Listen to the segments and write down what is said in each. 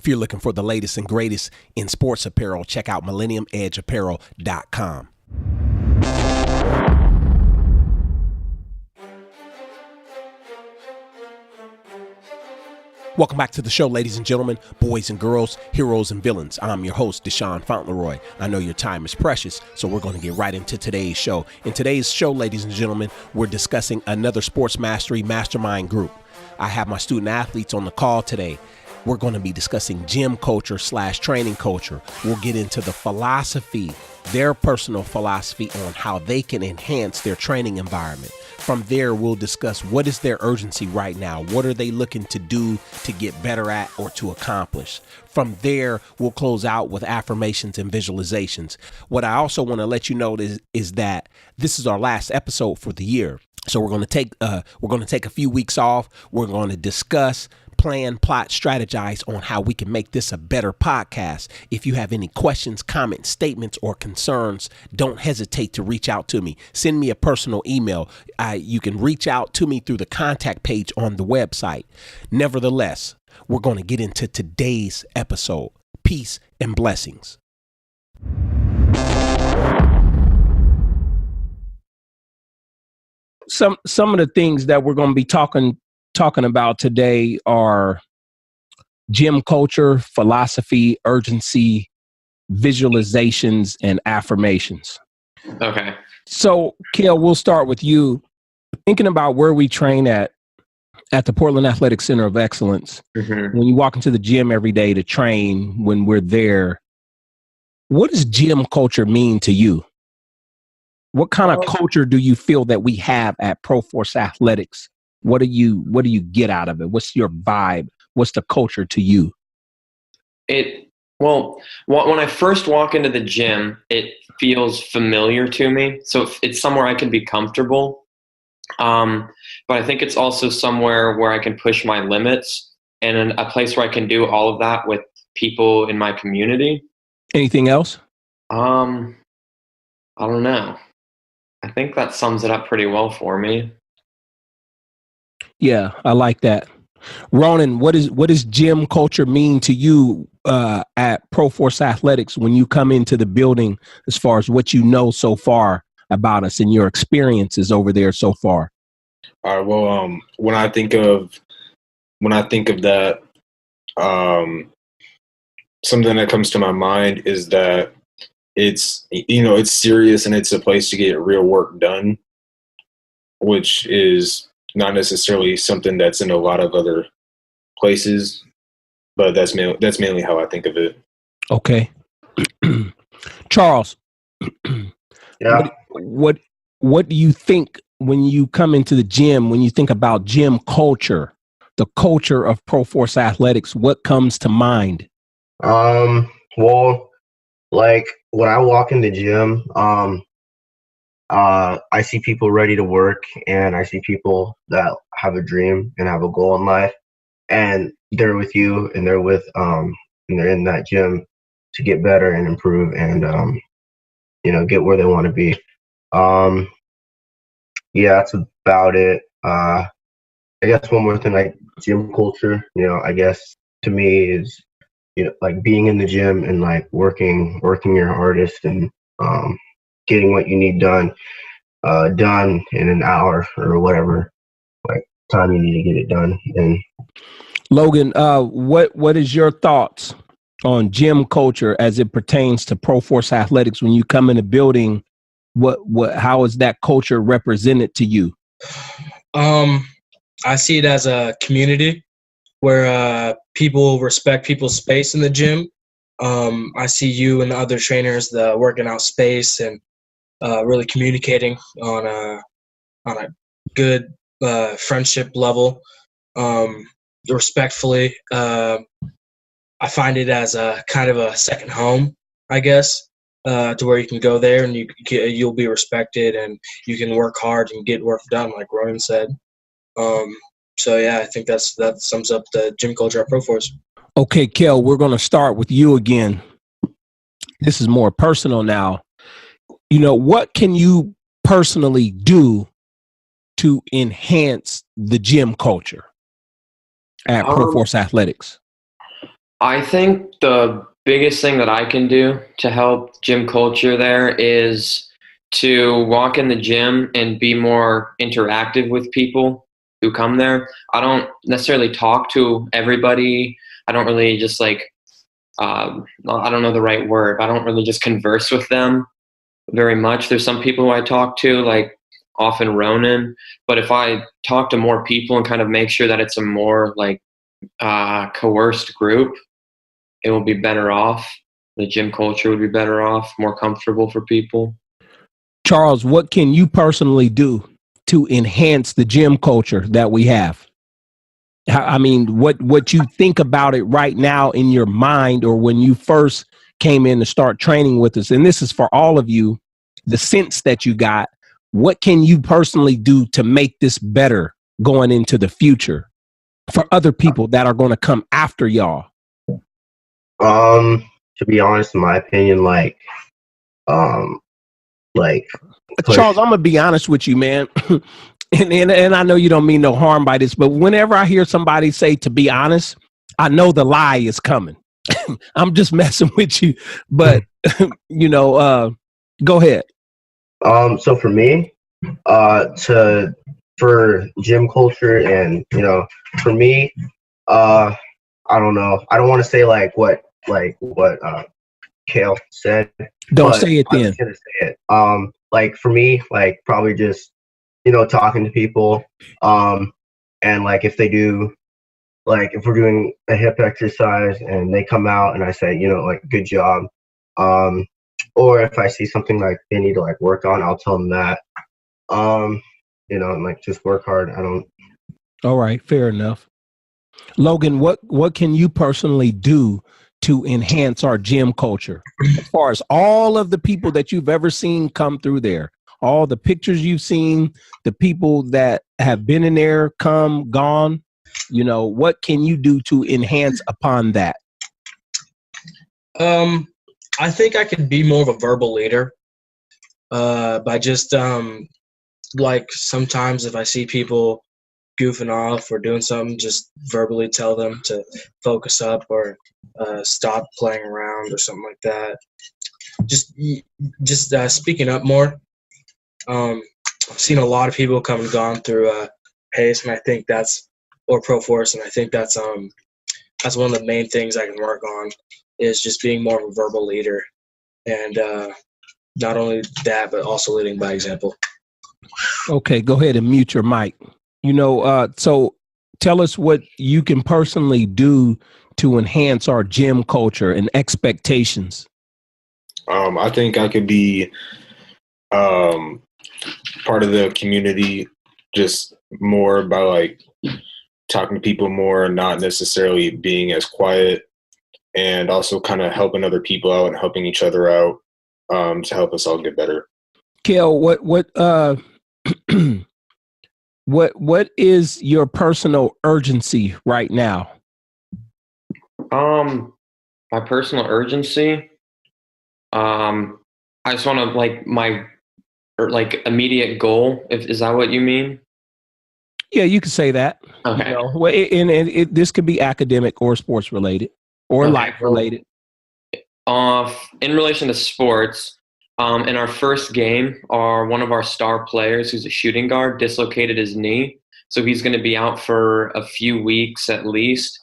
If you're looking for the latest and greatest in sports apparel, check out millenniumedgeapparel.com. Welcome back to the show, ladies and gentlemen, boys and girls, heroes and villains. I'm your host, Deshaun Fauntleroy. I know your time is precious, so we're going to get right into today's show. In today's show, ladies and gentlemen, we're discussing another sports mastery mastermind group. I have my student athletes on the call today. We're going to be discussing gym culture / training culture. We'll get into the philosophy, their personal philosophy on how they can enhance their training environment. From there, we'll discuss what is their urgency right now. What are they looking to do to get better at or to accomplish? From there, we'll close out with affirmations and visualizations. What I also want to let you know is that this is our last episode for the year. So we're going to take a few weeks off. We're going to discuss, plan, plot, strategize on how we can make this a better podcast. If you have any questions, comments, statements, or concerns, don't hesitate to reach out to me. Send me a personal email. You can reach out to me through the contact page on the website. Nevertheless, we're going to get into today's episode. Peace and blessings. Some of the things that we're going to be talking about today are gym culture, philosophy, urgency, visualizations, and affirmations. Okay. So, Kel, we'll start with you. Thinking about where we train at the Portland Athletic Center of Excellence, when you walk into the gym every day to train, when we're there, what does gym culture mean to you? What kind of culture do you feel that we have at ProForce Athletics? What do you get out of it? What's your vibe? What's the culture to you? When I first walk into the gym, it feels familiar to me. So it's somewhere I can be comfortable. But I think it's also somewhere where I can push my limits and a place where I can do all of that with people in my community. Anything else? I don't know. I think that sums it up pretty well for me. Yeah, I like that. Ronan, what does gym culture mean to you at ProForce Athletics when you come into the building, as far as what you know so far about us and your experiences over there so far? All right. Well, when I think of that, something that comes to my mind is that it's serious and it's a place to get real work done, which is not necessarily something that's in a lot of other places, but that's mainly how I think of it. Okay. Charles. Yeah. What do you think when you come into the gym, when you think about gym culture, the culture of ProForce Athletics, what comes to mind? Well, like when I walk in the gym, I see people ready to work, and I see people that have a dream and have a goal in life, and they're with you, and they're and they're in that gym to get better and improve and get where they want to be. Yeah, that's about it. I guess one more thing, like gym culture, I guess to me is like being in the gym and like working your hardest and getting what you need done in an hour or whatever like time you need to get it done. And Logan, what is your thoughts on gym culture as it pertains to ProForce Athletics? When you come in the building, how is that culture represented to you? I see it as a community where people respect people's space in the gym. I see you and the other trainers working out space and really communicating on a good friendship level, respectfully. I find it as a kind of a second home, I guess, to where you can go there and you'll be respected and you can work hard and get work done, like Ronan said. So yeah, I think that sums up the gym culture at ProForce. Okay, Kel, we're going to start with you again. This is more personal now. What can you personally do to enhance the gym culture at ProForce Athletics? I think the biggest thing that I can do to help gym culture there is to walk in the gym and be more interactive with people who come there. I don't necessarily talk to everybody. I don't really just like, I don't know the right word. I don't really just converse with them very much. There's some people who I talk to, like often Ronan, but if I talk to more people and kind of make sure that it's a more like coerced group, it will be better off. The gym culture would be better off, more comfortable for people. Charles, what can you personally do to enhance the gym culture that we have? I mean, what you think about it right now in your mind, or when you first came in to start training with us, and this is for all of you, the sense that you got, what can you personally do to make this better going into the future for other people that are going to come after y'all? To be honest, in my opinion, like Charles, I'm gonna be honest with you, man. And I know you don't mean no harm by this, but whenever I hear somebody say to be honest, I know the lie is coming. I'm just messing with you, but go ahead. So for me, for gym culture, and for me, I don't know. I don't want to say like what Kale said. Don't say it I'm then. just gonna say it. Like for me, like probably just talking to people, and like if they do, like if we're doing a hip exercise and they come out and I say, like good job, or if I see something like they need to like work on, I'll tell them that, and like just work hard. I don't. All right, fair enough. Logan, what can you personally do to enhance our gym culture? As far as all of the people that you've ever seen come through there, all the pictures you've seen, the people that have been in there, come, gone, what can you do to enhance upon that? I think I could be more of a verbal leader by just like sometimes if I see people goofing off or doing something, just verbally tell them to focus up or stop playing around or something like that. Just speaking up more. I've seen a lot of people come and gone through PACE, and I think or Pro Force, and I think that's one of the main things I can work on is just being more of a verbal leader, and not only that, but also leading by example. Okay, go ahead and mute your mic. So tell us what you can personally do to enhance our gym culture and expectations. I think I could be part of the community, just more by like talking to people more, not necessarily being as quiet, and also kind of helping other people out and helping each other out to help us all get better. Kel, what is your personal urgency right now? My personal urgency. I just want to like my immediate goal. Is that what you mean? Yeah, you could say that. Okay. This could be academic or sports related or life related. In relation to sports, in our first game, one of our star players, who's a shooting guard, dislocated his knee, so he's going to be out for a few weeks at least.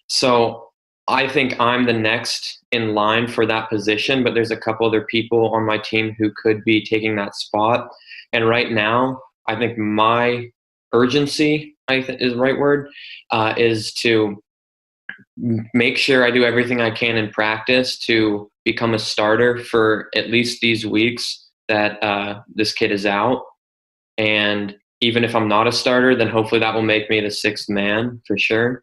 So I think I'm the next in line for that position, but there's a couple other people on my team who could be taking that spot. And right now, I think my urgency, is the right word, is to make sure I do everything I can in practice to become a starter for at least these weeks that this kid is out. And even if I'm not a starter, then hopefully that will make me the sixth man for sure.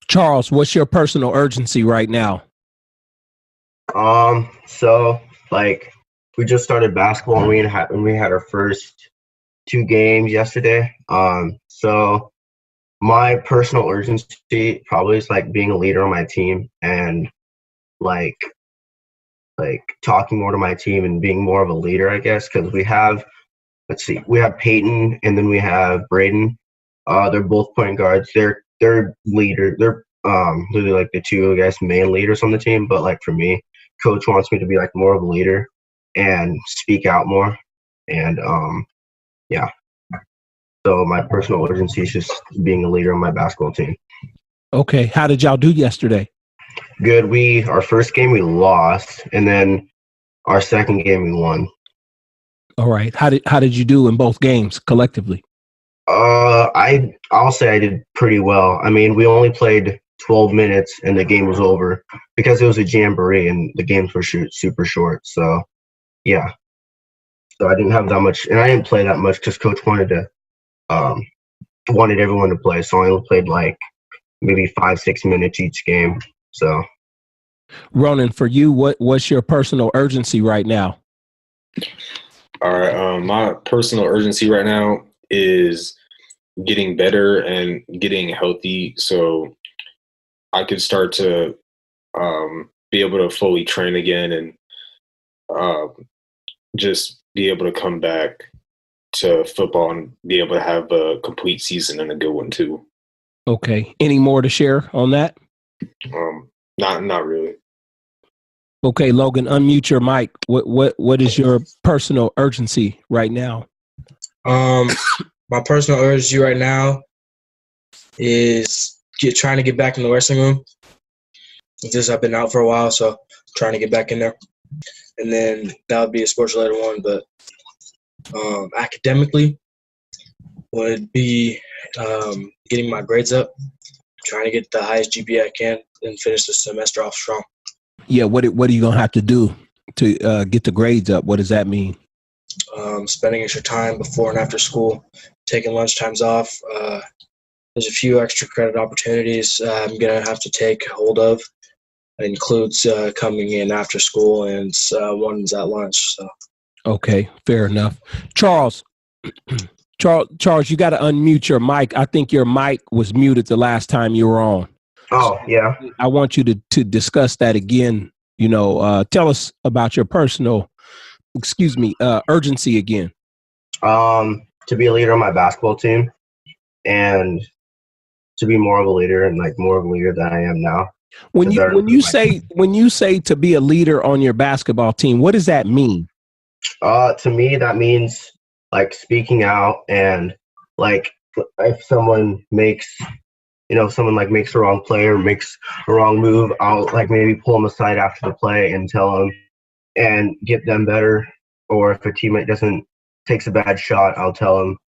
Charles, what's your personal urgency right now? So like we just started basketball and we had our first 2 games yesterday. So my personal urgency probably is like being a leader on my team and like talking more to my team and being more of a leader, I guess, because we have Peyton and then we have Braden. They're both point guards. They're leaders. They're literally like the two, I guess, main leaders on the team. But like for me, coach wants me to be like more of a leader and speak out more. And yeah. So my personal urgency is just being a leader on my basketball team. Okay. How did y'all do yesterday? Good. Our first game we lost, and then our second game we won. All right. How did you do in both games collectively? I'll say I did pretty well. I mean, we only played 12 minutes and the game was over because it was a jamboree and the games were super short. So yeah. So I didn't have that much, and I didn't play that much because coach wanted everyone to play. So I only played like maybe 5-6 minutes each game. So Ronan, for you, what's your personal urgency right now? All right. My personal urgency right now is getting better and getting healthy, so I could start to be able to fully train again and just be able to come back to football and be able to have a complete season and a good one too. Okay. Any more to share on that? Not really. Okay, Logan, unmute your mic. What is your personal urgency right now? My personal urgency right now is trying to get back in the wrestling room. I've been out for a while, so trying to get back in there. And then that would be a sports-related one, but academically would be getting my grades up, trying to get the highest GPA I can, and finish the semester off strong. Yeah, what are you gonna have to do to get the grades up? What does that mean? Spending extra time before and after school, taking lunch times off. There's a few extra credit opportunities I'm gonna have to take hold of. It includes coming in after school and one's at lunch. So. Okay, fair enough. Charles, Charles, you got to unmute your mic. I think your mic was muted the last time you were on. Oh, yeah. I want you to discuss that again. Tell us about your personal, urgency again. To be a leader on my basketball team and to be more of a leader and like more of a leader than I am now. When you say to be a leader on your basketball team, what does that mean? To me, that means like speaking out and like if someone makes a wrong play or makes a wrong move, I'll like maybe pull them aside after the play and tell them and get them better. Or if a teammate takes a bad shot, I'll tell them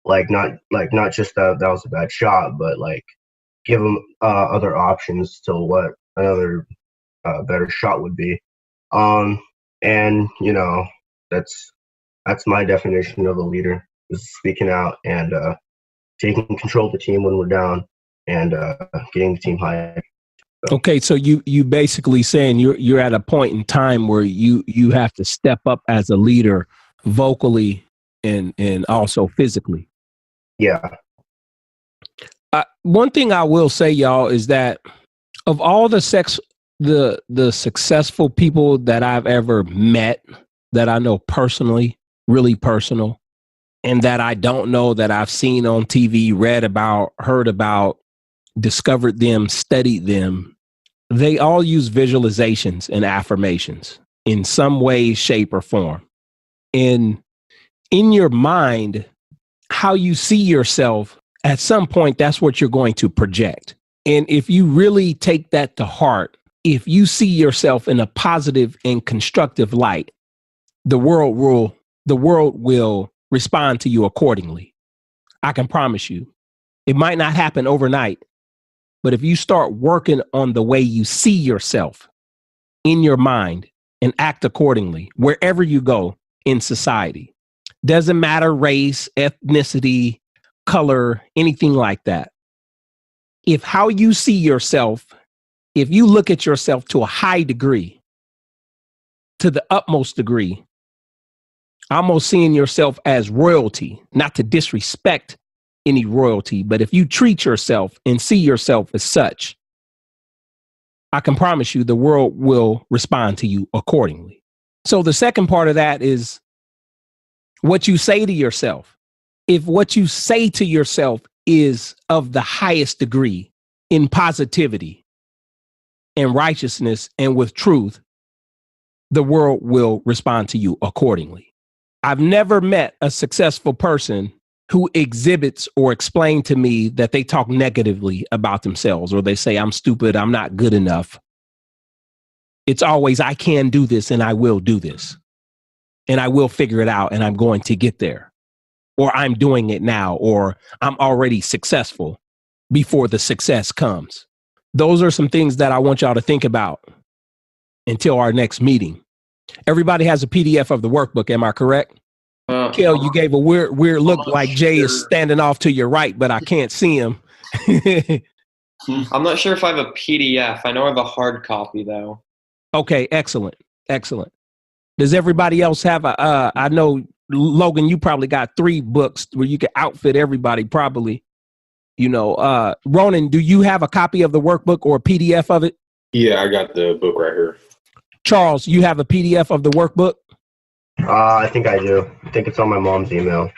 not just that was a bad shot, but like give them other options to what another better shot would be. And that's my definition of a leader, is speaking out and taking control of the team when we're down and getting the team high. So. Okay, so you basically saying you're at a point in time where you have to step up as a leader vocally and also physically. Yeah. One thing I will say, y'all, is that of all the successful people that I've ever met, that I know personally, really personal, and that I don't know, that I've seen on TV, read about, heard about, discovered them, studied them, they all use visualizations and affirmations in some way, shape, or form. And in your mind, how you see yourself, at some point, that's what you're going to project. And if you really take that to heart, if you see yourself in a positive and constructive light, the world will respond to you accordingly. I can promise you. It might not happen overnight, but if you start working on the way you see yourself in your mind and act accordingly, wherever you go in society, doesn't matter race, ethnicity, color, anything like that. If how you see yourself, if you look at yourself to a high degree, to the utmost degree, almost seeing yourself as royalty, not to disrespect any royalty, but if you treat yourself and see yourself as such, I can promise you the world will respond to you accordingly. So the second part of that is what you say to yourself. If what you say to yourself is of the highest degree, in positivity and righteousness and with truth, the world will respond to you accordingly. I've never met a successful person who exhibits or explain to me that they talk negatively about themselves, or they say, I'm stupid, I'm not good enough. It's always, I can do this and I will do this. And I will figure it out and I'm going to get there. Or I'm doing it now, or I'm already successful before the success comes. Those are some things that I want y'all to think about until our next meeting. Everybody has a PDF of the workbook, am I correct? Kel, you gave a weird look like Jay is standing off to your right, but I can't see him. I'm not sure if I have a PDF. I know I have a hard copy, though. Okay, excellent. Does everybody else have I know, Logan, you probably got 3 books where you can outfit everybody probably. Ronan, do you have a copy of the workbook or a PDF of it? Yeah, I got the book right here. Charles, you have a PDF of the workbook? I think I do. I think it's on my mom's email.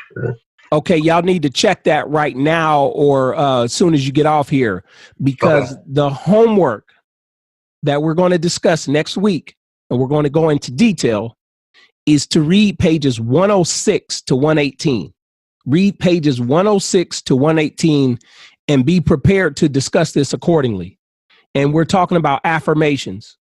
Okay, y'all need to check that right now or as soon as you get off here, because the homework that we're going to discuss next week, and we're going to go into detail, is to read pages 106 to 118. Read pages 106 to 118 and be prepared to discuss this accordingly. And we're talking about affirmations.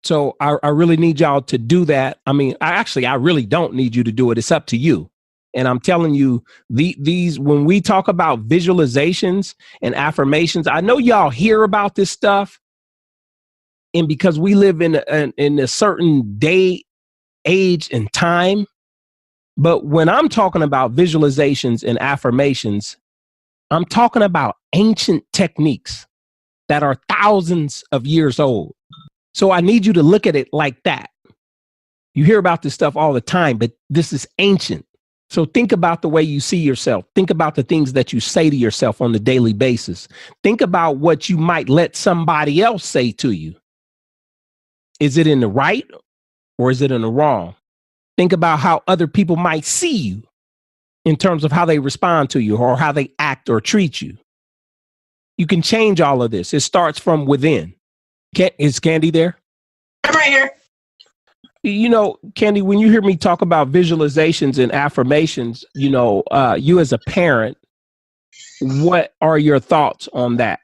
So I really need y'all to do that. I mean, I really don't need you to do it. It's up to you. And I'm telling you, these when we talk about visualizations and affirmations, I know y'all hear about this stuff. And because we live in a certain day, age, and time. But when I'm talking about visualizations and affirmations, I'm talking about ancient techniques that are thousands of years old. So I need you to look at it like that. You hear about this stuff all the time, but this is ancient. So think about the way you see yourself. Think about the things that you say to yourself on a daily basis. Think about what you might let somebody else say to you. Is it in the right or is it in the wrong? Think about how other people might see you in terms of how they respond to you or how they act or treat you. You can change all of this. It starts from within. Is Candy there? I'm right here. Candy, when you hear me talk about visualizations and affirmations, you as a parent, what are your thoughts on that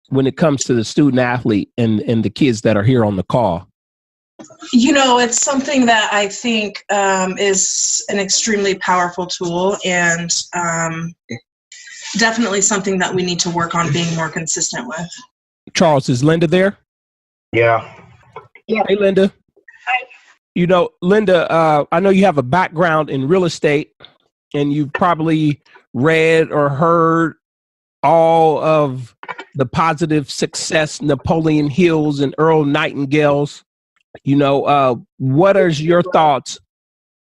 when it comes to the student athlete and the kids that are here on the call? It's something that I think is an extremely powerful tool and definitely something that we need to work on being more consistent with. Charles, is Linda there? Yeah. Hey, Linda. Hi. Linda, I know you have a background in real estate and you've probably read or heard all of the positive success Napoleon Hills and Earl Nightingales. What are your thoughts?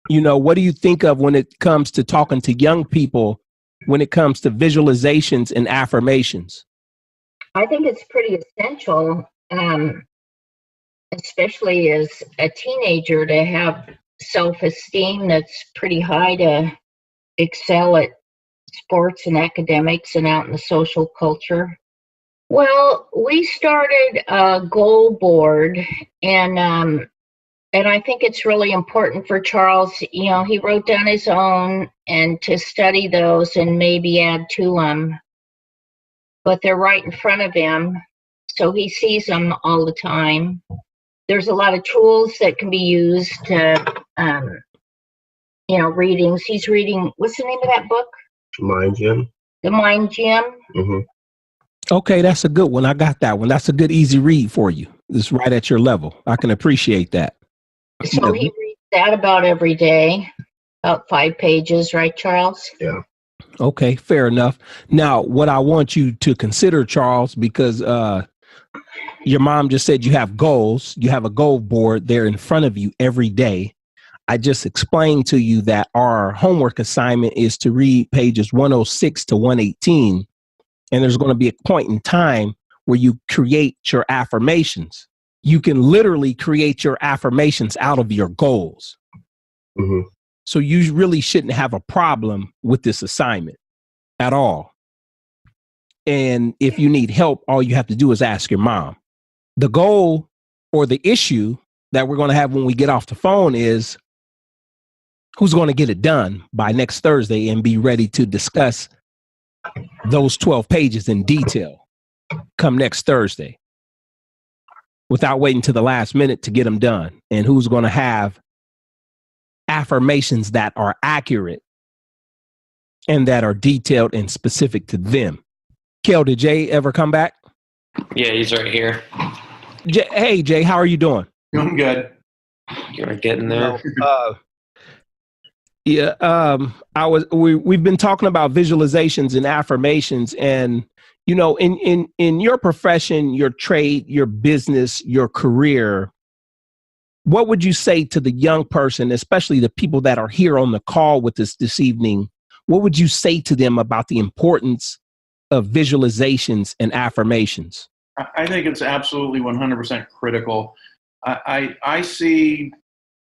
What do you think of when it comes to talking to young people, when it comes to visualizations and affirmations? I think it's pretty essential, especially as a teenager, to have self-esteem that's pretty high to excel at sports and academics and out in the social culture. Well, we started a goal board, and I think it's really important for Charles. He wrote down his own and to study those and maybe add to them. But they're right in front of him, so he sees them all the time. There's a lot of tools that can be used to, readings. He's reading, what's the name of that book? Mind Gym. The Mind Gym. Mm-hmm. Okay, that's a good one. I got that one. That's a good, easy read for you. It's right at your level. I can appreciate that. So he reads that about every day, about 5 pages, right, Charles? Yeah. Okay, fair enough. Now, what I want you to consider, Charles, because your mom just said you have goals. You have a goal board there in front of you every day. I just explained to you that our homework assignment is to read pages 106 to 118. And there's going to be a point in time where you create your affirmations. You can literally create your affirmations out of your goals. Mm-hmm. So you really shouldn't have a problem with this assignment at all. And if you need help, all you have to do is ask your mom. The goal or the issue that we're going to have when we get off the phone is who's going to get it done by next Thursday and be ready to discuss those 12 pages in detail come next Thursday without waiting to the last minute to get them done. And who's going to have affirmations that are accurate and that are detailed and specific to them. Kel, did Jay ever come back? Yeah, he's right here. Hey, Jay, how are you doing? I'm good. You're getting there. We've been talking about visualizations and affirmations, and you know, in your profession, your trade, your business, your career, what would you say to the young person, especially the people that are here on the call with us this evening? What would you say to them about the importance of visualizations and affirmations? I think it's absolutely 100% critical. I see,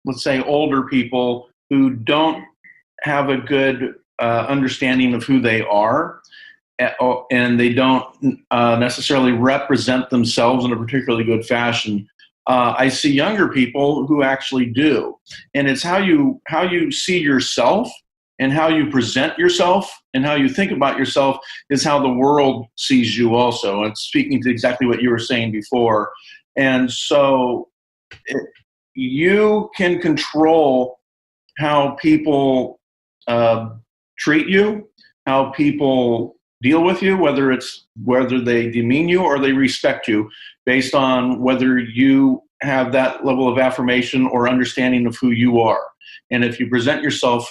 let's say, older people who don't have a good understanding of who they are, and they don't necessarily represent themselves in a particularly good fashion. I see younger people who actually do, and it's how you see yourself and how you present yourself and how you think about yourself is how the world sees you also. And speaking to exactly what you were saying before. And so you can control how people treat you, how people deal with you, whether they demean you or they respect you, based on whether you have that level of affirmation or understanding of who you are. And if you present yourself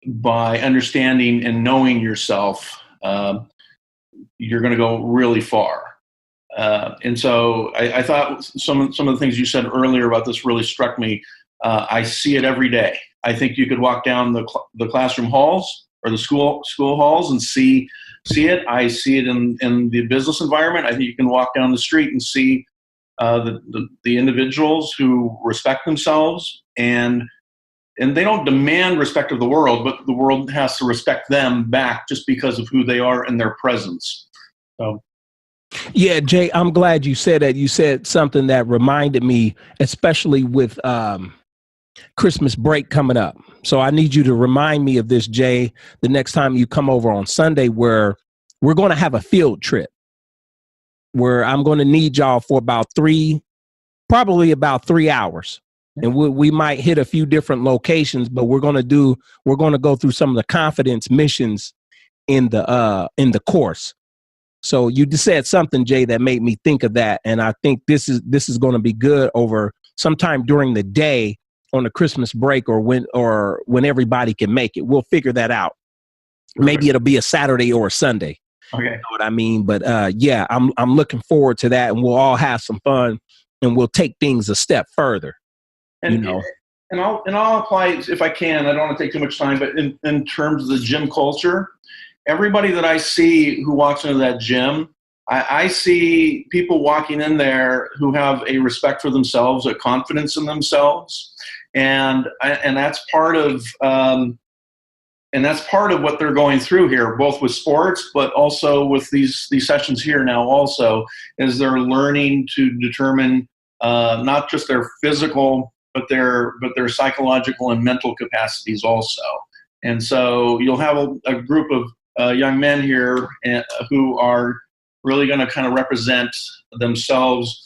by understanding and knowing yourself, you're going to go really far. And so I thought some of the things you said earlier about this really struck me. I see it every day. I think you could walk down the classroom halls or the school halls and see it. I see it in the business environment. I think you can walk down the street and see the individuals who respect themselves, and they don't demand respect of the world, but the world has to respect them back just because of who they are and their presence. So. Yeah, Jay, I'm glad you said that. You said something that reminded me, especially with Christmas break coming up. So I need you to remind me of this, Jay, the next time you come over on Sunday, where we're going to have a field trip where I'm going to need y'all for probably about 3 hours. And we might hit a few different locations, but we're going to go through some of the confidence missions in the course. So you just said something, Jay, that made me think of that. And I think this is going to be good over sometime during the day on the Christmas break or when everybody can make it. We'll figure that out. Maybe it'll be a Saturday or a Sunday. Okay. You know what I mean? But yeah, I'm looking forward to that, and we'll all have some fun, and we'll take things a step further. And, you know, and I'll apply if I can. I don't want to take too much time, but in terms of the gym culture, everybody that I see who walks into that gym, I see people walking in there who have a respect for themselves, a confidence in themselves, and that's part of what they're going through here, both with sports, but also with these sessions here now. Also, is they're learning to determine not just their physical, but their psychological and mental capacities also. And so you'll have a group of young men here who are really going to kind of represent themselves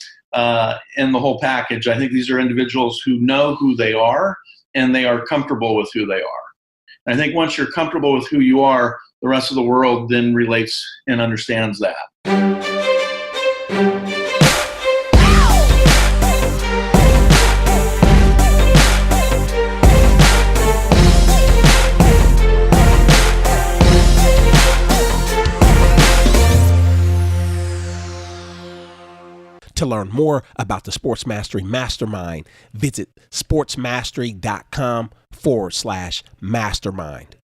in the whole package. I think these are individuals who know who they are and they are comfortable with who they are. And I think once you're comfortable with who you are, the rest of the world then relates and understands that. To learn more about the Sports Mastery Mastermind, visit sportsmastery.com/mastermind.